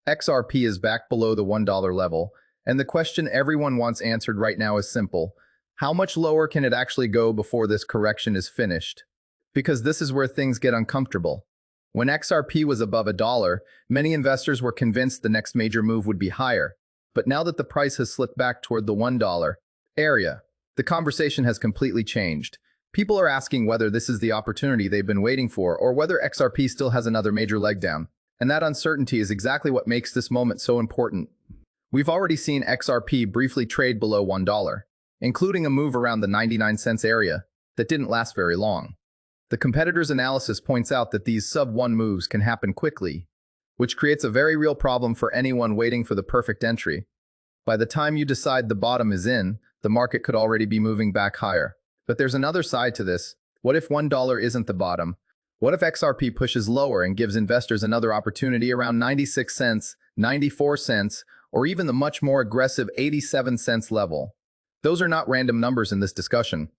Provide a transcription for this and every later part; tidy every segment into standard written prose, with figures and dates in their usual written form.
XRP is back below the $1 level, and the question everyone wants answered right now is simple. How much lower can it actually go before this correction is finished? Because this is where things get uncomfortable. When XRP was above $1, many investors were convinced the next major move would be higher. But now that the price has slipped back toward the $1 area, the conversation has completely changed. People are asking whether this is the opportunity they've been waiting for or whether XRP still has another major leg down. And that uncertainty is exactly what makes this moment so important. We've already seen XRP briefly trade below $1, including a move around the 99 cents area that didn't last very long. The competitor's analysis points out that these sub-1 moves can happen quickly, which creates a very real problem for anyone waiting for the perfect entry. By the time you decide the bottom is in, the market could already be moving back higher. But there's another side to this. What if $1 isn't the bottom? What if XRP pushes lower and gives investors another opportunity around 96 cents, 94 cents, or even the much more aggressive 87 cents level? Those are not random numbers in this discussion.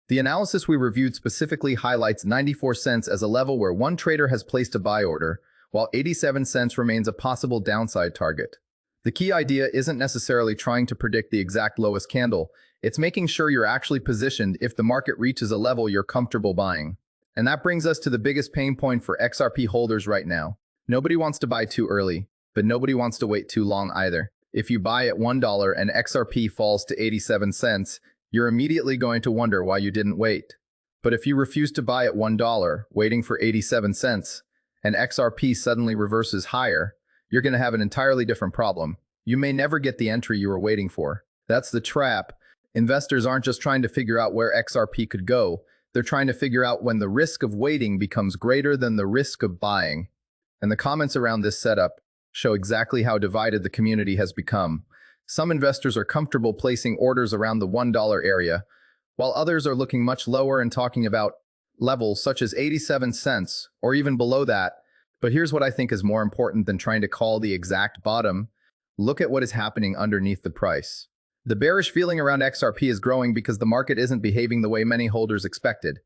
The analysis we reviewed specifically highlights 94 cents as a level where one trader has placed a buy order, while 87 cents remains a possible downside target. The key idea isn't necessarily trying to predict the exact lowest candle, it's making sure you're actually positioned if the market reaches a level you're comfortable buying. And that brings us to the biggest pain point for XRP holders right now. Nobody wants to buy too early, but nobody wants to wait too long either. If you buy at $1 and XRP falls to 87 cents, you're immediately going to wonder why you didn't wait. But if you refuse to buy at $1, waiting for 87 cents, and XRP suddenly reverses higher, you're going to have an entirely different problem. You may never get the entry you were waiting for. That's the trap. Investors aren't just trying to figure out where XRP could go, they're trying to figure out when the risk of waiting becomes greater than the risk of buying. And the comments around this setup show exactly how divided the community has become. Some investors are comfortable placing orders around the $1 area, while others are looking much lower and talking about levels such as 87 cents or even below that. But here's what I think is more important than trying to call the exact bottom. Look at what is happening underneath the price. The bearish feeling around XRP is growing because the market isn't behaving the way many holders expected.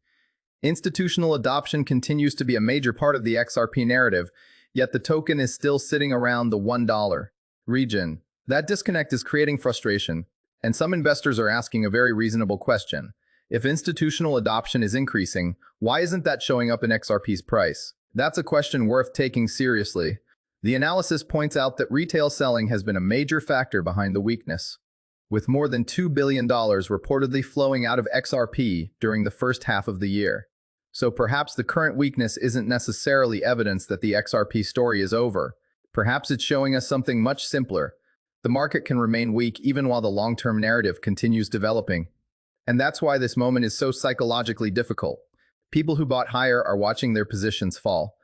Institutional adoption continues to be a major part of the XRP narrative, yet the token is still sitting around the $1 region. That disconnect is creating frustration, and some investors are asking a very reasonable question. If institutional adoption is increasing, why isn't that showing up in XRP's price? That's a question worth taking seriously. The analysis points out that retail selling has been a major factor behind the weakness, with more than $2 billion reportedly flowing out of XRP during the first half of the year. So perhaps the current weakness isn't necessarily evidence that the XRP story is over. Perhaps it's showing us something much simpler. The market can remain weak even while the long-term narrative continues developing. And that's why this moment is so psychologically difficult. People who bought higher are watching their positions fall.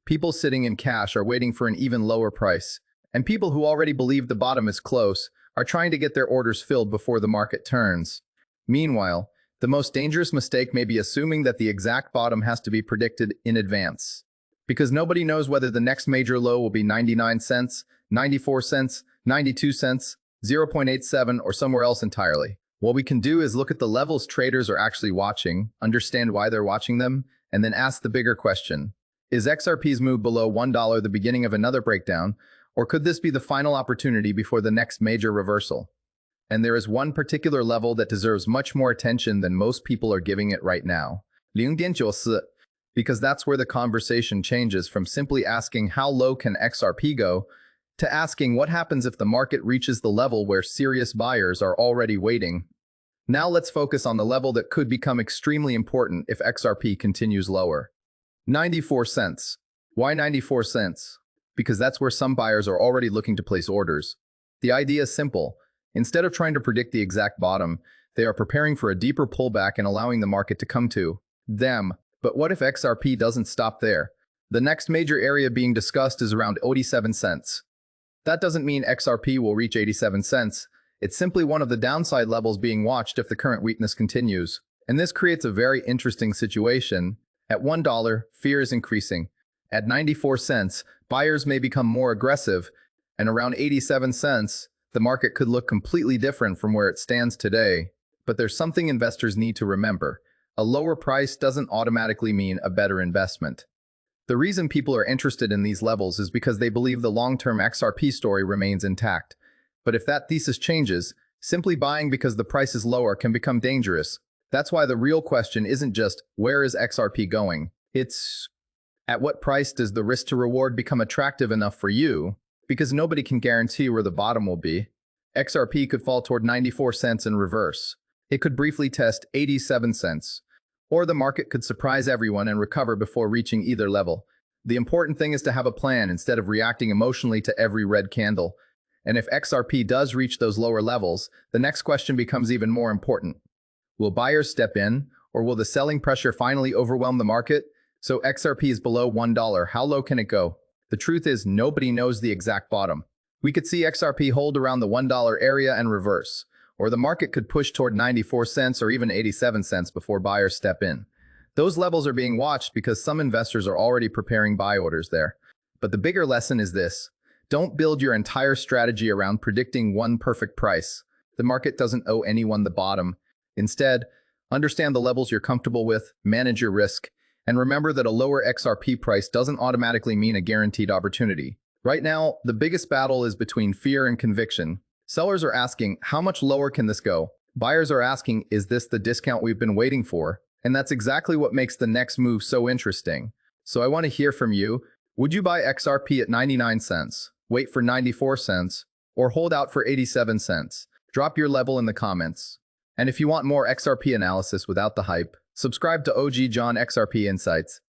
People sitting in cash are waiting for an even lower price. And people who already believe the bottom is close are trying to get their orders filled before the market turns. Meanwhile, the most dangerous mistake may be assuming that the exact bottom has to be predicted in advance. Because nobody knows whether the next major low will be 99 cents, 94 cents, 92 cents, 0.87, or somewhere else entirely. What we can do is look at the levels traders are actually watching, understand why they're watching them, and then ask the bigger question. Is XRP's move below $1 the beginning of another breakdown, or could this be the final opportunity before the next major reversal? And there is one particular level that deserves much more attention than most people are giving it right now. 0.94, because that's where the conversation changes from simply asking how low can XRP go to asking what happens if the market reaches the level where serious buyers are already waiting. Now let's focus on the level that could become extremely important if XRP continues lower. 94 cents. Why 94 cents? Because that's where some buyers are already looking to place orders. The idea is simple. Instead of trying to predict the exact bottom, they are preparing for a deeper pullback and allowing the market to come to them. But what if XRP doesn't stop there? The next major area being discussed is around 87 cents. That doesn't mean XRP will reach 87 cents. It's simply one of the downside levels being watched if the current weakness continues. And this creates a very interesting situation. At $1, fear is increasing. At 94 cents, buyers may become more aggressive, and around 87 cents, the market could look completely different from where it stands today. But there's something investors need to remember. A lower price doesn't automatically mean a better investment. The reason people are interested in these levels is because they believe the long-term XRP story remains intact. But if that thesis changes, simply buying because the price is lower can become dangerous. That's why the real question isn't just, where is XRP going? It's, at what price does the risk to reward become attractive enough for you? Because nobody can guarantee where the bottom will be. XRP could fall toward 94 cents in reverse. It could briefly test 87 cents. Or the market could surprise everyone and recover before reaching either level. The important thing is to have a plan instead of reacting emotionally to every red candle. And if XRP does reach those lower levels, the next question becomes even more important. Will buyers step in, or will the selling pressure finally overwhelm the market? So XRP is below $1. How low can it go? The truth is, nobody knows the exact bottom. We could see XRP hold around the $1 area and reverse, or the market could push toward 94 cents or even 87 cents before buyers step in. Those levels are being watched because some investors are already preparing buy orders there. But the bigger lesson is this: don't build your entire strategy around predicting one perfect price. The market doesn't owe anyone the bottom. Instead, understand the levels you're comfortable with, manage your risk, and remember that a lower XRP price doesn't automatically mean a guaranteed opportunity. Right now, the biggest battle is between fear and conviction. Sellers are asking, how much lower can this go? Buyers are asking, is this the discount we've been waiting for? And that's exactly what makes the next move so interesting. So I want to hear from you. Would you buy XRP at 99 cents, wait for 94 cents, or hold out for 87 cents? Drop your level in the comments. And if you want more XRP analysis without the hype, subscribe to OG John XRP Insights.